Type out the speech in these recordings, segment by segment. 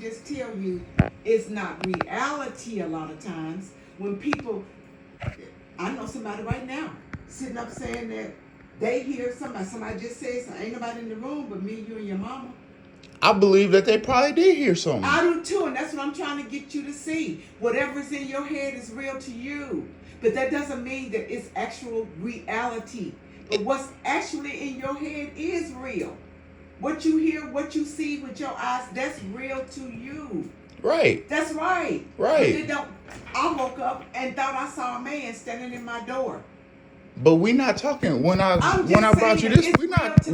just tell you it's not reality a lot of times when people. I know somebody right now sitting up saying that they hear somebody. Somebody just says ain't nobody in the room but me, you, and your mama. I believe that they probably did hear something. I do too, and that's what I'm trying to get you to see. Whatever's in your head is real to you, but that doesn't mean that it's actual reality. But what's actually in your head is real. What you hear, what you see with your eyes, that's real to you. Right. That's right. Right. I woke up and thought I saw a man standing in my door. But we not talking when I brought you this.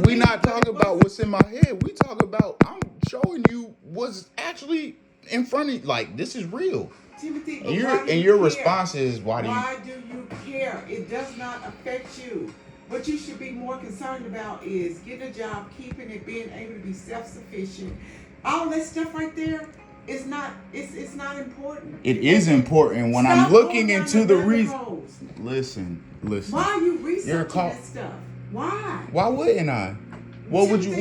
We not talking about what's in my head. We talk about I'm showing you what's actually in front of you. Like this is real. Timothy, and your response is why do you care? It does not affect you. What you should be more concerned about is getting a job, keeping it, being able to be self-sufficient. All that stuff right there is not. It's not important. It is important when I'm looking into the reason. Listen. Why are you researching that stuff? Why? Why wouldn't I? What would you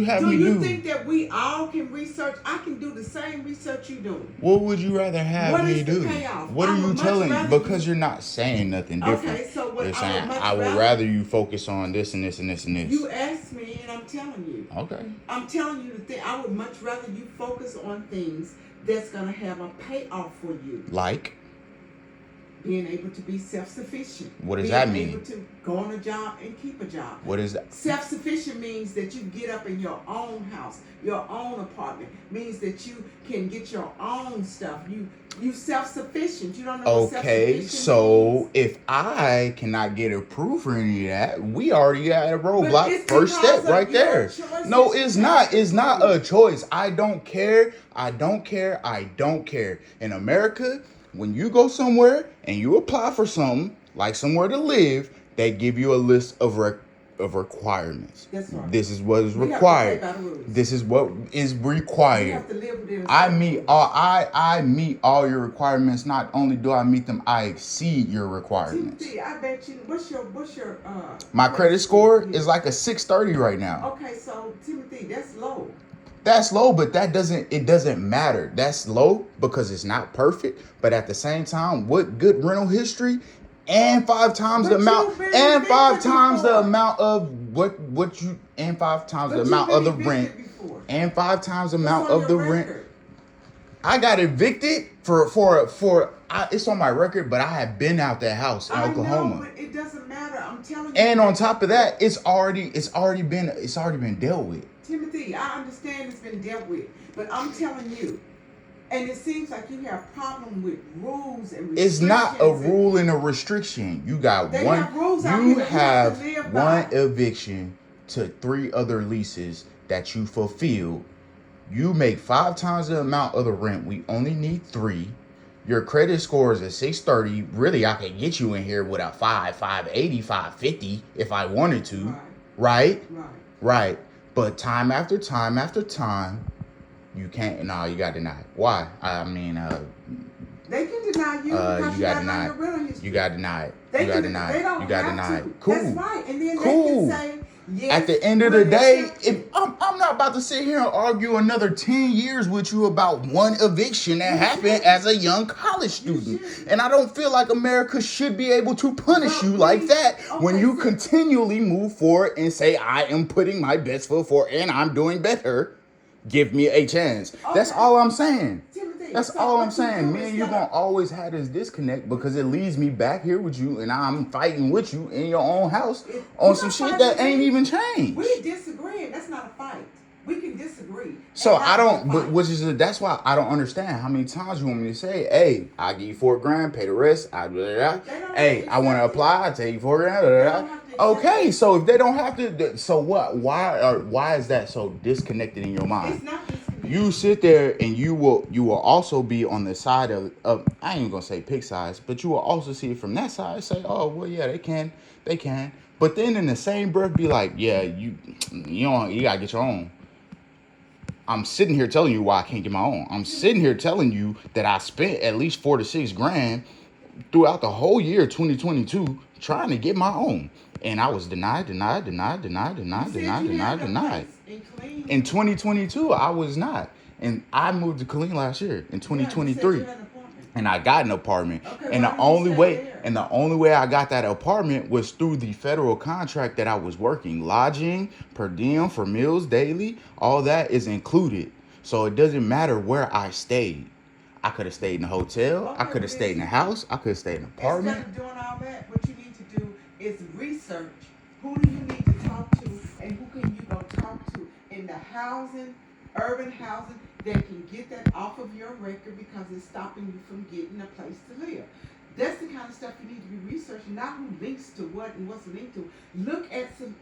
have me do? Do you think that we all can research? I can do the same research you do. What would you rather have me do? Payoff? What are you telling me? Because you're not saying nothing different. Okay, so what you're saying, I would rather you focus on this and this and this and this. You asked me and I'm telling you. Okay. I'm telling you the thing. I would much rather you focus on things that's going to have a payoff for you. Like? Being able to be self-sufficient. What does that mean? Being able to go on a job and keep a job. What is that? Self-sufficient means that you get up in your own house, your own apartment. Means that you can get your own stuff. You self-sufficient. You don't know what self-sufficient means. So if I cannot get approved for any of that, we already got a roadblock. First step right there. No, it's not. It's not a choice. I don't care. I don't care. I don't care. In America, when you go somewhere and you apply for something, like somewhere to live, they give you a list of requirements. That's right. This is what is required. This is what is required. You have to live within I meet all your requirements. Not only do I meet them, I exceed your requirements. Timothy, I bet you. What's your my credit score is like a 630 right now. Okay, so Timothy, that's low. That's low, but it doesn't matter. That's low because it's not perfect, but at the same time, what good rental history and 5 times the amount of the rent and 5 times the amount of the rent. I got evicted for it's on my record, but I have been out that house in Oklahoma. Know, but it doesn't matter. I'm telling you. And on top of that, it's already been dealt with. Timothy, I understand it's been dealt with, but I'm telling you, and it seems like you have problem with rules and restrictions. It's not a rule and a restriction. You got one. You have one eviction to 3 other leases that you fulfill. You make 5 times the amount of the rent. We only need 3. Your credit score is a 630. Really, I could get you in here with a 580, 550 if I wanted to. Right? Right. But time after time after time, you can't. No, you got denied. Why? I mean, they can deny you because you got denied. You got denied. You got denied. You got denied. Cool. That's right. And then cool. They can say, yes, at the end of the day, I'm not about to sit here and argue another 10 years with you about one eviction that happened as a young college student. And I don't feel like America should be able to punish you like that when you continually move forward and say, I am putting my best foot forward and I'm doing better. Give me a chance. That's all I'm saying. That's all I'm saying. Me and you gonna always have this disconnect because it leads me back here with you and I'm fighting with you in your own house on some shit that ain't even changed. We disagree. That's not a fight. We can disagree. So I don't, but that's why I don't understand how many times you want me to say, hey, I'll give you $4,000, pay the rest. Hey, I want to apply, I'll take you $4,000. Okay, so if they don't have to, so what? Why is that so disconnected in your mind? It's not disconnected. You sit there and you will also be on the side of I ain't even gonna say pick sides, but you will also see it from that side and say, oh well, yeah, they can. But then in the same breath, be like, yeah, you gotta get your own. I'm sitting here telling you why I can't get my own. I'm sitting here telling you that I spent at least $4,000 to $6,000 throughout the whole year 2022 trying to get my own. And I was denied. In 2022, I was not. And I moved to Killeen last year in Yeah, you said 2023. you had an apartment. And I got an apartment. Okay, And why the did you only stay way there? and the only way I got that apartment was through the federal contract that I was working. Lodging, per diem for meals daily, all that is included. So it doesn't matter where I stayed. I could have stayed in a hotel, I Okay, could have stayed in a house, I could have stayed in an instead apartment. of doing all that, what you need to do is research. Who do you need to talk to, and who can you go talk to in the housing, urban housing, that can get that off of your record because it's stopping you from getting a place to live. That's the kind of stuff you need to be researching, not who links to what and what's linked to. Look at some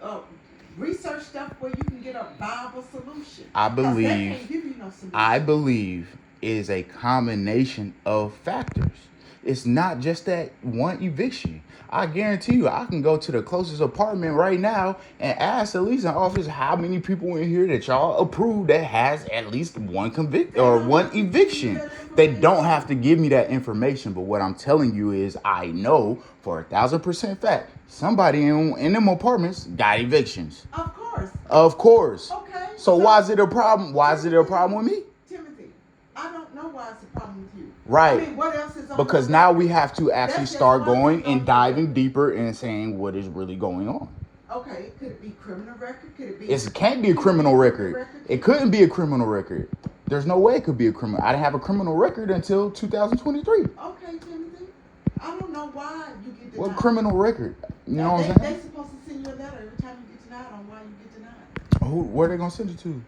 research stuff where you can get a viable solution. I 'Cause that believe can't give you no solution. I believe is a combination of factors. It's not just that one eviction. I guarantee you, I can go to the closest apartment right now and ask the leasing office how many people in here that y'all approve that has at least one convict or one eviction. They don't have to give me that information, but what I'm telling you is I know for 1,000% fact somebody in them apartments got evictions. Of course. Of course. Okay. So why is it a problem? Why is it a problem with me? Timothy, I don't know why it's a problem with you. Right. I mean, what else is on Because the now record? we have to actually That's just start one going thing on and the diving record. deeper and saying what is really going on. Okay, could it be criminal record? Could it be? It can't be a criminal record. It couldn't be a criminal record. There's no way it could be a criminal. I didn't have a criminal record until 2023. Okay, Timothy. I don't know why you get denied. What criminal record? You know what I'm They saying? supposed to send you a letter every time you get denied on why you get denied. Where they gonna send it to?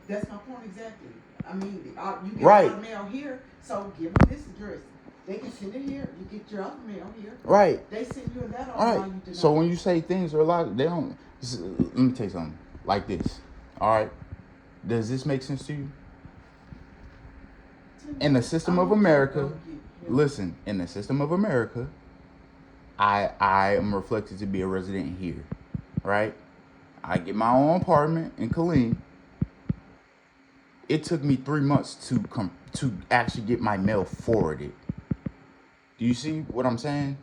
That's my point exactly. I mean, you get Right. a lot of mail here, so give them this address. They can send it here. You get your other mail here. Right. They send you a letter on All why you right. denied. So when you say things are a lot, they don't. Let me tell you something. Like this. All right. Does this make sense to you? In the system of America, listen, in the system of America, I am reflected to be a resident here, right? I get my own apartment in Killeen. It took me 3 months to actually get my mail forwarded. Do you see what I'm saying?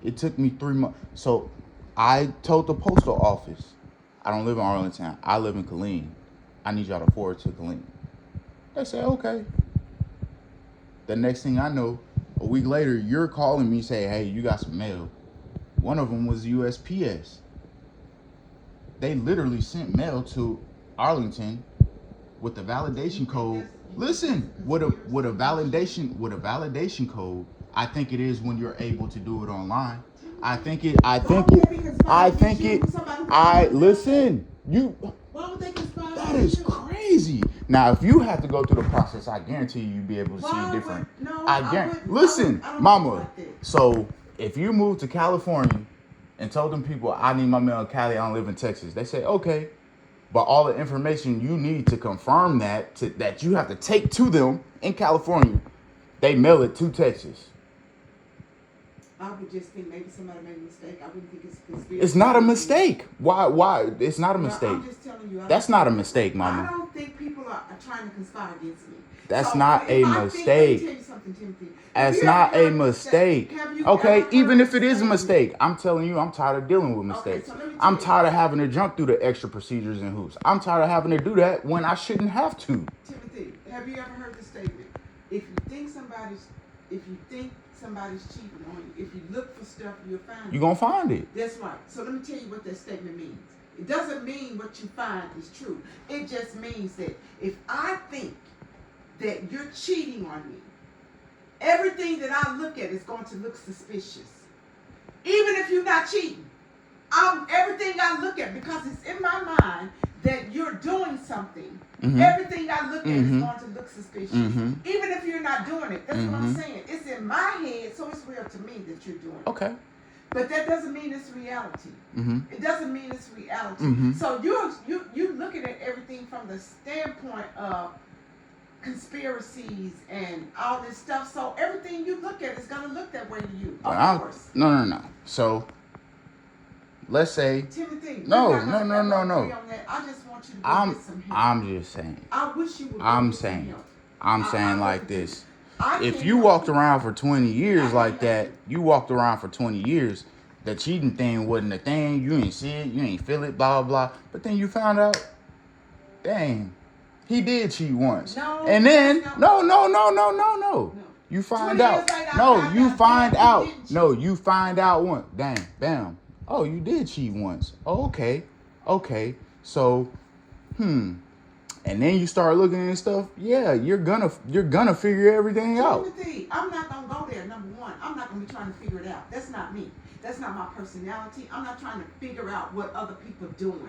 It took me 3 months. So I told the postal office, I don't live in Arlington. I live in Killeen. I need y'all to forward to Killeen. They said, okay. The next thing I know, a week later, you're calling me saying, hey, you got some mail. One of them was USPS. They literally sent mail to Arlington with the validation code. Listen, with a validation code. I think it is when you're able to do it online. Listen, you. Why would they conspire? That is crazy. Now, if you have to go through the process, I guarantee you'd be able to see it different. Listen, mama. So if you move to California and told them people, I need my mail in Cali, I don't live in Texas, they say, okay. But all the information you need to confirm that you have to take to them in California, they mail it to Texas. I would just think maybe somebody made a mistake. I wouldn't think it's a conspiracy. It's not a mistake. Why? It's not a Well, mistake. I'm just telling you. That's not a mistake, mama. I don't think people are trying to conspire against me. That's So, not if a I mistake. Let me tell you something, Timothy. That's Have you not ever a heard mistake. have you Okay, ever even heard if it is a statement? mistake, I'm telling you, I'm tired of dealing with mistakes. so let me tell I'm you. tired of having to jump through the extra procedures and hoops. I'm tired of having to do that when I shouldn't have to. Timothy, have you ever heard the statement? If you think somebody's cheating on you, if you look for stuff, you'll find it. You're going to find it. That's right. So let me tell you what that statement means. It doesn't mean what you find is true. It just means that if I think that you're cheating on me, everything that I look at is going to look suspicious. Even if you're not cheating. Everything I look at, because it's in my mind that you're doing something, everything I look at is going to look suspicious. Even if you're not doing it. That's what I'm saying. It's in my head, so it's real to me that you're doing it. Okay. But that doesn't mean it's reality. It doesn't mean it's reality. So you're looking at everything from the standpoint of conspiracies and all this stuff. So everything you look at is going to look that way to you. Of course. No. So let's say Timothy. No. I just want you to go get some help. I'm just saying. I wish you would. I'm get some saying. help. I'm saying I'm like looking this. I If can't you help walked you. around for 20 years I like can't that, help you walked around for 20 years, the cheating thing wasn't a thing, you ain't see it, you ain't feel it, blah, blah, blah. But then you found out, dang, He did cheat once. No, And then that's no. No. You find 20 out. years later, I No, found you out, find yeah, he out. didn't No, cheat. you find out one. Dang, bam. Oh, you did cheat once. Oh, okay. Okay. So, and then you start looking at stuff. Yeah, you're gonna figure everything out. Timothy, I'm not gonna go there. Number one, I'm not gonna be trying to figure it out. That's not me. That's not my personality. I'm not trying to figure out what other people are doing.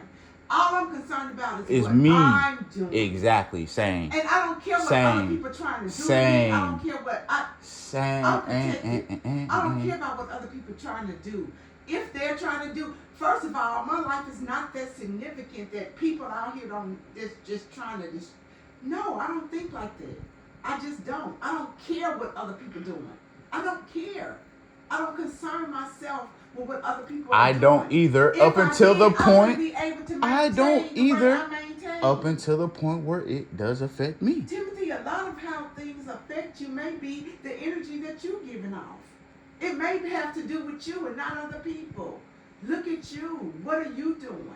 All I'm concerned about is what Me. I'm doing. Exactly. Same. And I don't care what Same. other people are trying to do. Same. I don't care what Same. I'm protected. I don't care about what other people are trying to do. If they're trying to do, first of all, my life is not that significant that people out here don't just trying to just. No, I don't think like that. I just don't. I don't care what other people are doing. I don't care. I don't concern myself with what other people are I doing. don't either. If Up I until did, the I would point. be able to I maintain don't the way either. I maintain. Up until the point where it does affect me. Timothy, a lot of how things affect you may be the energy that you're giving off. It may have to do with you and not other people. Look at you. What are you doing?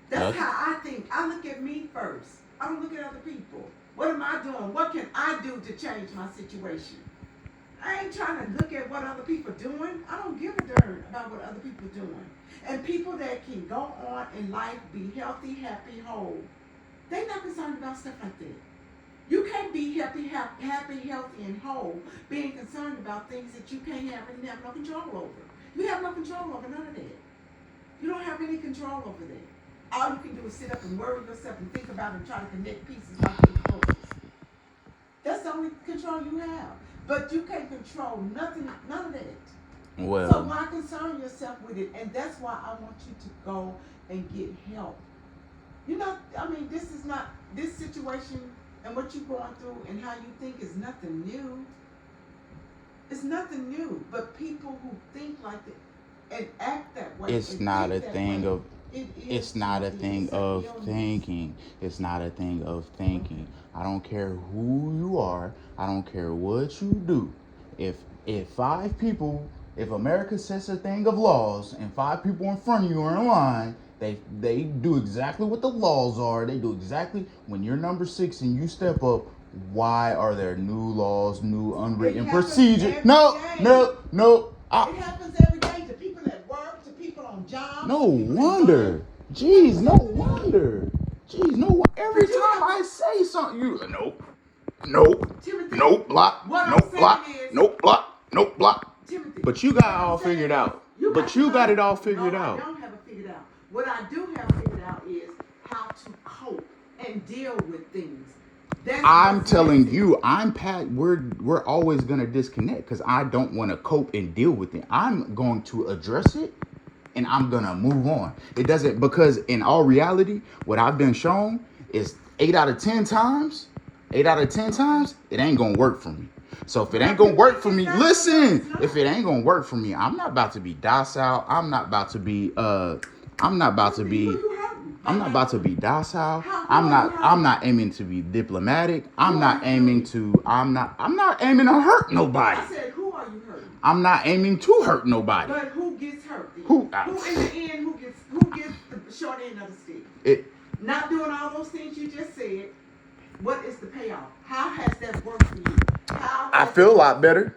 That's Okay. how I think. I look at me first. I don't look at other people. What am I doing? What can I do to change my situation? I ain't trying to look at what other people are doing. I don't give a darn about what other people are doing. And people that can go on in life, be healthy, happy, whole, they're not concerned about stuff like that. You can't be happy, healthy, and whole being concerned about things that you can't have and have no control over. You have no control over none of that. You don't have any control over that. All you can do is sit up and worry yourself and think about it and try to connect pieces like these puzzles. That's the only control you have. But you can't control nothing, none of that. So Well, why concern yourself with it? And that's why I want you to go and get help. You know, I mean, this situation and what you're going through and how you think is nothing new. It's nothing new. But people who think like that and act that way. it's and not a think that thing way, of. it It's is not a something. thing It's an of illness. thinking. It's not a thing of thinking. I don't care who you are. I don't care what you do. If five people, if America sets a thing of laws and five people in front of you are in line, they do exactly what the laws are. They do exactly when you're number 6 and you step up. Why are there new laws, new unwritten happens procedure? every No. It happens every day to people at work, to people on jobs. No to people at wonder. home. Jeez, no wonder. Jeez, no wonder. Every But you time have- I say something, you nope, Timothy, nope, block, what I'm nope, saying block, is- nope, block, nope, block. Timothy, But you got what it I'm all saying figured is, out. you But you got it all no, figured out. I don't have it figured out. What I do have figured out is how to cope and deal with things. That's I'm what's telling missing. you, I'm Pat. We're always gonna disconnect because I don't want to cope and deal with it. I'm going to address it, and I'm gonna move on. It doesn't because in all reality, what I've been shown is 8 out of 10 times, it ain't gonna work for me. So if it ain't gonna work for me, listen. If it ain't gonna work for me, I'm not about to be docile. I'm not about to be. I'm not about to be. Who you hurting? I'm not about to be docile. How I'm are not. you I'm hurting? not aiming to be diplomatic. I'm Who not are you aiming hurting? to. I'm not aiming to hurt nobody. I said, who are you hurting? I'm not aiming to hurt nobody. But who gets hurt? Then? Who- in the end? Who gets the short end of the stick? It. Not doing all those things you just said. What is the payoff? How has that worked for you? How I has feel a it lot worked? better.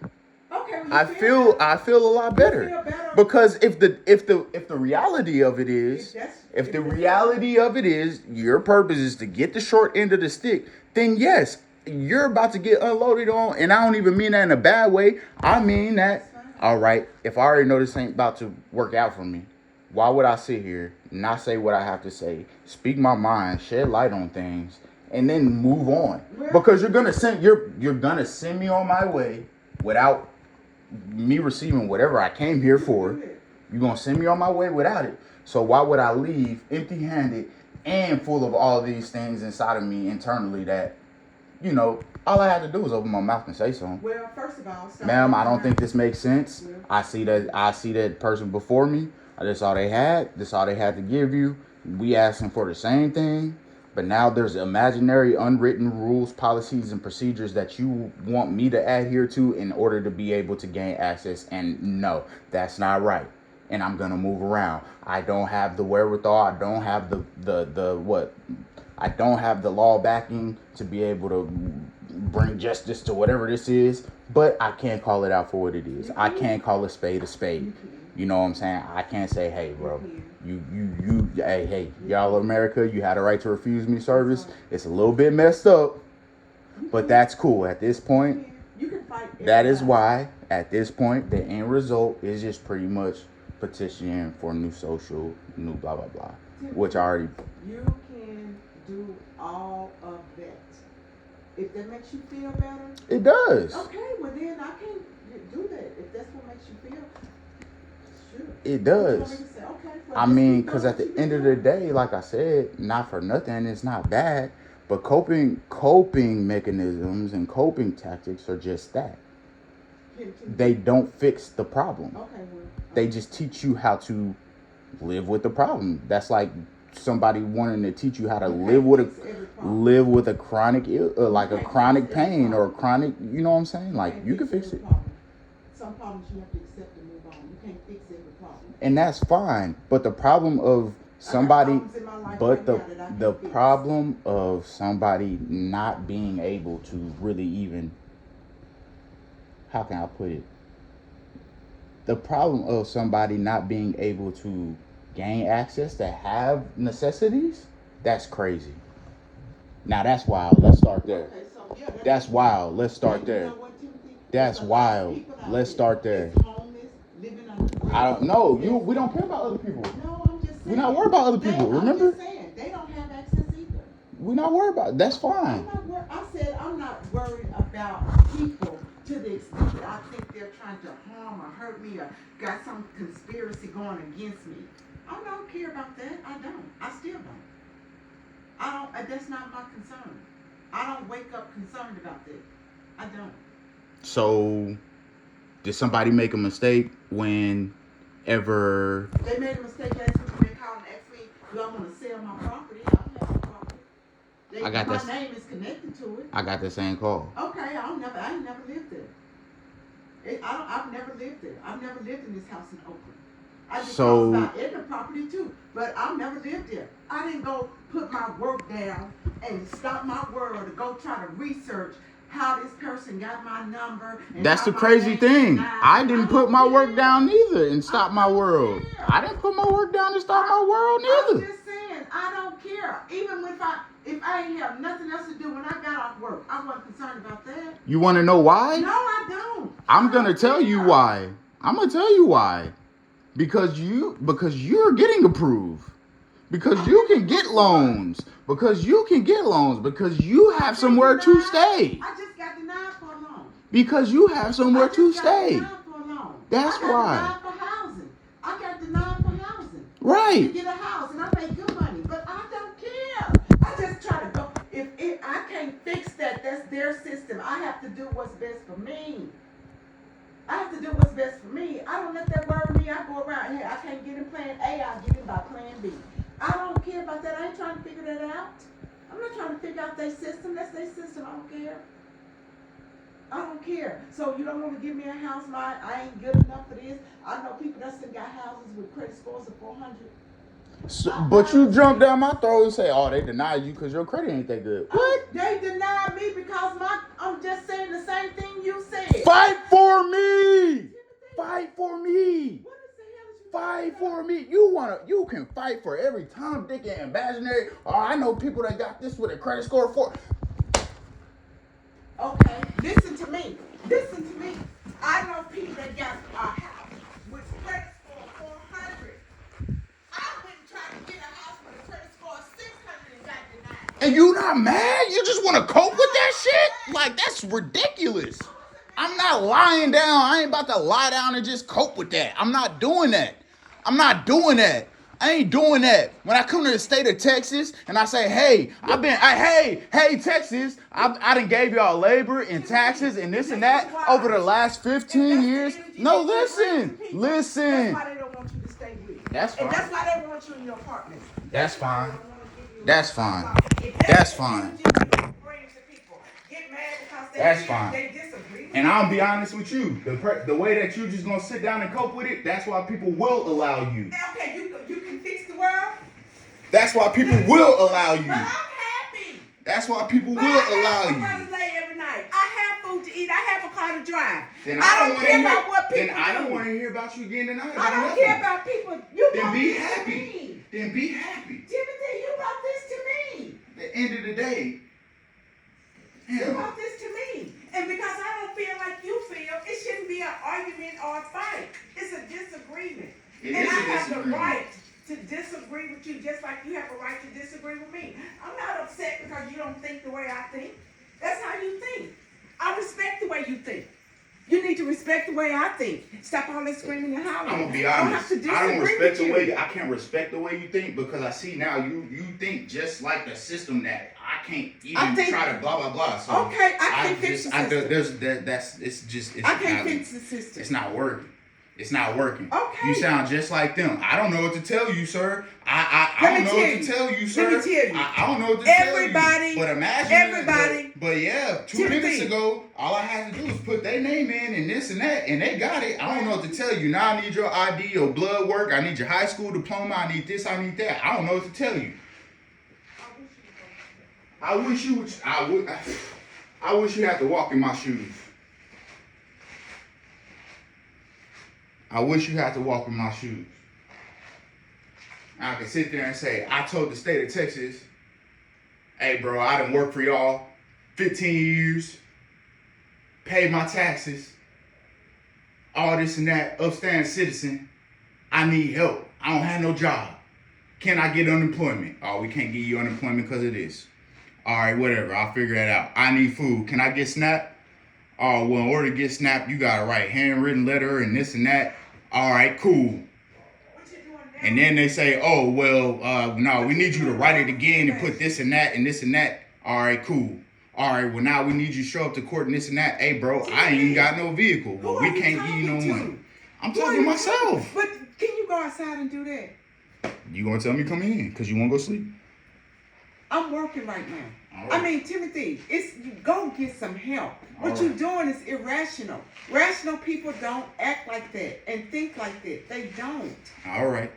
Okay, well, I feel. better. I feel a lot better. feel better. Because if the reality of it is, if the reality of it is your purpose is to get the short end of the stick, then yes, you're about to get unloaded on. And I don't even mean that in a bad way. I mean that. All right. If I already know this ain't about to work out for me, why would I sit here, not say what I have to say, speak my mind, shed light on things, and then move on? Because you're gonna send me on my way without me receiving whatever I came here for. You're gonna send me on my way without it. So why would I leave empty-handed and full of all these things inside of me internally that, all I had to do was open my mouth and say something. Well, first of all, stop Ma'am, I looking don't think around. this makes sense. Yeah. I see that person before me. That's all they had. That's all they had to give you. We asking for the same thing. But now there's imaginary, unwritten rules, policies, and procedures that you want me to adhere to in order to be able to gain access. And no, that's not right. And I'm gonna move around. I don't have the wherewithal. I don't have the I don't have the law backing to be able to bring justice to whatever this is, but I can't call it out for what it is. I can't call a spade a spade. You know what I'm saying? I can't say, hey, bro, hey, y'all America, you had a right to refuse me service. It's a little bit messed up, but that's cool. At this point, that is why, at this point, the end result is just pretty much petitioning for new social, new blah, blah, blah, which I already... You can do all of that. If that makes you feel better. It does. Okay, well then I can't do that. If that's what makes you feel, sure. It does. Okay, well, I mean, because at the end of the day, like I said, not for nothing, it's not bad. But coping mechanisms and coping tactics are just that. They don't fix the problem. Okay, well, they just teach you how to live with the problem. That's like somebody wanting to teach you how to live with a chronic like a chronic pain or a chronic, you know what I'm saying? Like you can fix it. Some problems you have to accept and move on. You can't fix every problem. And that's fine. But the problem of somebody the problem of somebody not being able to really even, how can I put it? The problem of somebody not being able to gain access to have necessities, that's crazy. Now that's wild. Let's start there. Okay, so, yeah, That's wild. Let's start there. You know what, Timothy? That's There's a lot of wild. people out Let's there start there. that's homeless, living on the I don't know. We don't care about other people. No, I'm just saying. We're not worried about other people. Remember? I'm just saying, they don't have access either. We're not worried about it. That's fine. I said I'm not worried about people to the extent that I think they're trying to harm or hurt me or got some conspiracy going against me. I don't care about that. I don't. I still don't. I don't. That's not my concern. I don't wake up concerned about that. I don't. So, did somebody make a mistake whenever They made a mistake last week when they called and asked me, do I want to sell my property? I don't have a property. I got my this- name is connected to it. I got the same call? Okay, I ain't never lived there. I've never lived there. I've never lived in this house in Oakland. I just So- talked about in the property too, but I've never lived there. I didn't go put my work down and stop my world to go try to research how this person got my number. And That's how the my crazy name thing. is now. I didn't put my work care. down neither and stop my I don't world. care. I didn't put my work down and stop my world I'm neither. just saying, I don't care. Even if I ain't have nothing else to do when I got off work, I wasn't concerned about that. You want to know why? No, I don't. I'm I gonna don't tell you care. why. I'm gonna tell you why. Because you're getting approved. Because you can get loans. Because you have somewhere to stay. I just got denied for a loan. Because you have somewhere to stay. That's I got why. denied for housing. I got denied for housing. To Right. get a house, and I make good money, but I don't care. I just try to go. If I can't fix that, that's their system. I have to do what's best for me. I have to do what's best for me. I don't let that worry me. I go around here. I can't get in plan A. I get it by plan B. I don't care about that. I ain't trying to figure that out. I'm not trying to figure out their system. That's their system. I don't care. I don't care. So you don't want to give me a house? I ain't good enough for this. I know people that still got houses with credit scores of 400. So, but you jump down my throat and say, "Oh, they denied you because your credit ain't that good." What? They denied me because I'm just saying the same thing you said. Fight for me. Fight for me. What is the hell is you Fight talking for about? me. You can fight for every Tom, Dick, and imaginary. Oh, I know people that got this with a credit score of 4. Okay, listen to me. Listen to me. I know people that got a house with credit score of 400. I wouldn't try to get a house with a credit score of 600 and got denied. And you not mad? You just want to cope with that shit? Like, that's ridiculous. I'm not lying down. I ain't about to lie down and just cope with that. I'm not doing that. I ain't doing that. When I come to the state of Texas and I say, hey, hey, Texas, I done gave y'all labor and taxes and this and that over the last 15 years. No, listen. That's why they don't want you to stay with you. That's And fine. that's why they want you in your apartment. That's fine. They don't wanna give you That's a fine. apartment. If That's you fine. just bring to people, get mad because That's fine. they disagree with And you. I'll be honest with you, the way that you just gonna sit down and cope with it, that's why people will allow you. Okay, you can fix the world. That's why people will allow you. But okay, That's why people But will I allow have you. Mother's Day every night. I have food to eat. I have a car to drive. Then I don't wanna care hear, about what people Then I don't do. want to hear about you getting an item. I don't care about people. You Then brought be this to happy. me. Then be happy. Timothy, you brought this to me. At the end of the day, You damn. brought this to me. And because I don't feel like you feel, it shouldn't be an argument or a fight. It's a disagreement. It And is I a have the disagreement. right to disagree with you just like you have a right to disagree with me. I'm not upset because you don't think the way I think. That's how you think. I respect the way you think. You need to respect the way I think. Stop all this screaming and hollering. I'm gonna be I don't honest. have to I don't disagree respect with the you. way I can't respect the way you think because I see now you think just like the system that I can't even try to blah blah blah. So Okay, I can't fix the system. It's I can't not, fix the system. It's not working. It's not working. Okay. You sound just like them. I don't know what to tell you, sir. I Let don't me know tell what you. to tell you, sir. Let me tell you. I don't know what to tell Everybody- you. But imagine. everybody- But yeah, 2 Timothy. minutes ago, all I had to do was put their name in and this and that, and they got it. I don't know what to tell you. Now I need your ID, your blood work. I need your high school diploma. I need this. I need that. I don't know what to tell you. I wish you would. I wish you had to walk in my shoes. I wish you had to walk in my shoes. I could sit there and say, I told the state of Texas, hey bro, I done worked for y'all 15 years, paid my taxes, all this and that, upstanding citizen. I need help. I don't have no job. Can I get unemployment? Oh, we can't give you unemployment because of this. All right, whatever. I'll figure that out. I need food. Can I get SNAP? Oh, well, in order to get SNAP, you got to write handwritten letter and this and that. All right, cool. And then they say, oh, well, no, we need you to write it again and put this and that and this and that. All right, cool. All right, well, now we need you to show up to court and this and that. Hey, bro, I ain't got no vehicle. Well, we can't give you no money. I'm talking to myself. But can you go outside and do that? You going to tell me come in because you want to go sleep? I'm working right now. All right. I mean, Timothy, you go get some help. What All you're right. doing is irrational. Rational people don't act like that and think like that. They don't. All right.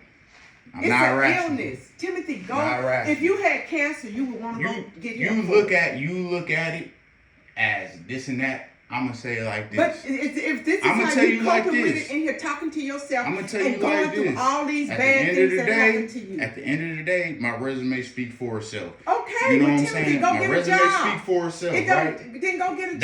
I'm It's not an rational. illness. Timothy, go. Not rational. If you had cancer, you would want to go get help. You for look it. at it as this and that. I'm gonna say it like this. But if this is I'ma how tell you you like coping with this. it and you're talking to yourself I'm gonna tell and you going like through this. all these At bad the end things of the that happen day, to you. at the end of the day, my resume speaks for itself. Okay, You know well, what I'm Timothy, saying? go My get a resume job. speaks for itself, Then right? go get a job.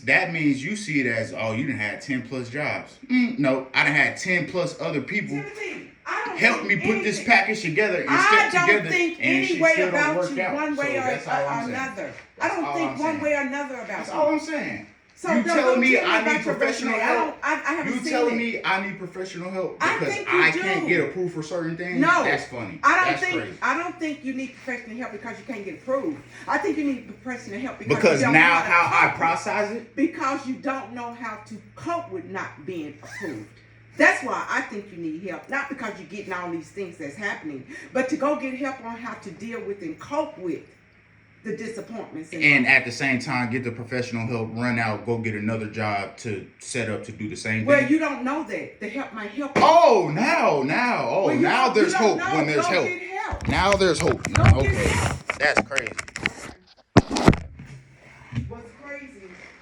That means you see it as, oh, you done had 10 plus jobs. No, I done had 10 plus other people Timothy, I don't help think me put this anything- package together and I stick together. don't think and any shit way still don't about work you out. one way So or that's all I'm saying. another. I That's don't all think I'm one saying. way or another about That's you. all I'm saying. So You don't telling me tell I about need your professional resume. help? I haven't You seen telling it. me I need professional help I because think you I do. can't get approved for certain things? No, That's funny. That's crazy. I don't think you need professional help because you can't get approved. I think you need professional help because Because you don't now know how to I cope process it, with- because you don't know how to cope with not being approved. That's why I think you need help. Not because you're getting all these things that's happening, but to go get help on how to deal with and cope with the disappointments. and at the same time get the professional help, run out, go get another job to set up to do the same well, thing. you don't know that. The help might help you. Now, Well, you now don't- there's you don't hope know. when there's Go help. get help. Now there's hope. Go get Okay, help. that's crazy. What's crazy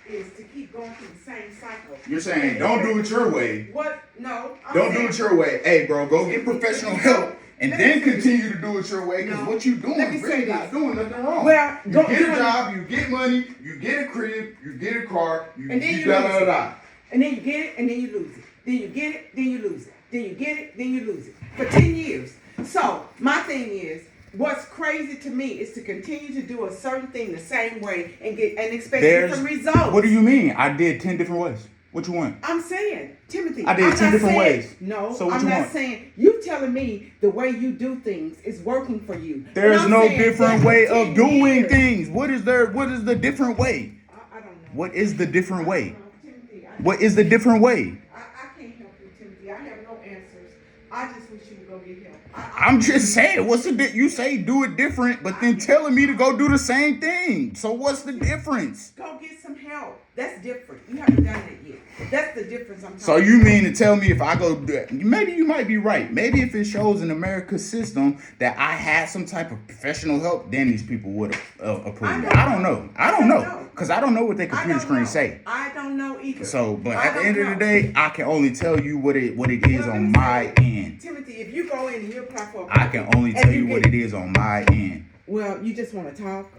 is to keep going through the same cycle. You're saying don't do it your way. What? No. I'm Don't do saying- it your way. Hey, bro, go get professional help and Let me then say- continue to do it your way. Because No. what you doing Let me say really this. not doing nothing wrong. Well, you go- get a you- job, you get money, you get a crib, you get a car, you And then you da lose da it. da. And then you get it, and then you lose it. Then you get it, then you lose it. Then you get it, then you lose it. For 10 years. So, my thing is, what's crazy to me is to continue to do a certain thing the same way and expect different results. What do you mean? I did 10 different ways. What you want? I'm saying, Timothy. I did I'm 10 not different saying- ways. No, So what I'm you not want? saying, you telling me the way you do things is working for you. There's And I'm no saying different that way for of 10 doing years. things. What is the different way? I don't know. What is the different way? Timothy, What is the different way? I can't help you, Timothy. I have no answers. I just wish you would go get help. I'm just saying, what's the you say do it different, but then telling me to go do the same thing. So what's the difference? Go get some help. That's different. You haven't done it yet. That's the difference I'm talking So you mean to tell me if I go do it, maybe you might be right. Maybe if it shows in America's system that I had some type of professional help, then these people would approve it. I don't know. I don't know. Because I don't know what their computer screens say. I don't know either. So, but at the end of the day, I can only tell you what it is on my end. Timothy, if you go in and you apply for I can only tell you what it is on my end. Well, you just want to talk.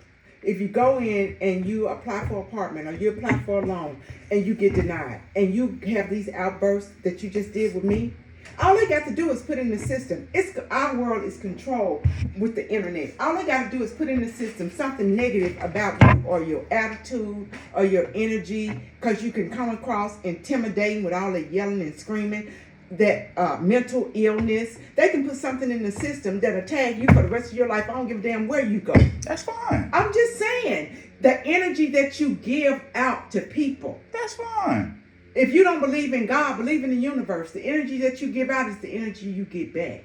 If you go in and you apply for an apartment or you apply for a loan and you get denied and you have these outbursts that you just did with me, all they got to do is put in the system. Our world is controlled with the internet. All they got to do is put in the system something negative about you or your attitude or your energy, because you can come across intimidating with all the yelling and screaming. That mental illness, they can put something in the system that'll tag you for the rest of your life. I don't give a damn where you go. That's fine. I'm just saying, the energy that you give out to people. That's fine. If you don't believe in God, believe in the universe. The energy that you give out is the energy you get back.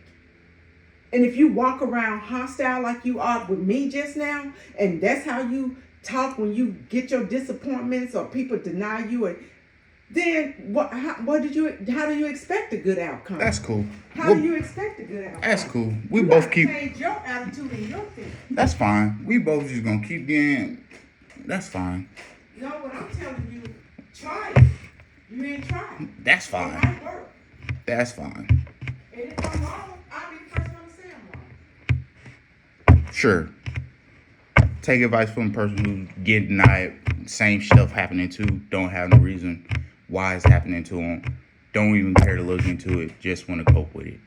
And if you walk around hostile like you are with me just now, and that's how you talk when you get your disappointments or people deny you, or then how do you expect a good outcome? That's cool. How do you expect a good outcome? That's cool. We You both gotta keep. change your attitude and your thing. That's fine. We both just gonna keep getting. That's fine. No, what I'm telling you, try it. You ain't try. That's It fine. might work. That's fine. And if I'm wrong, I'll be the first one to say I'm wrong. Sure. Take advice from a person who's getting denied. Same stuff happening to. Don't have no reason why it's happening to them. Don't even care to look into it. Just want to cope with it.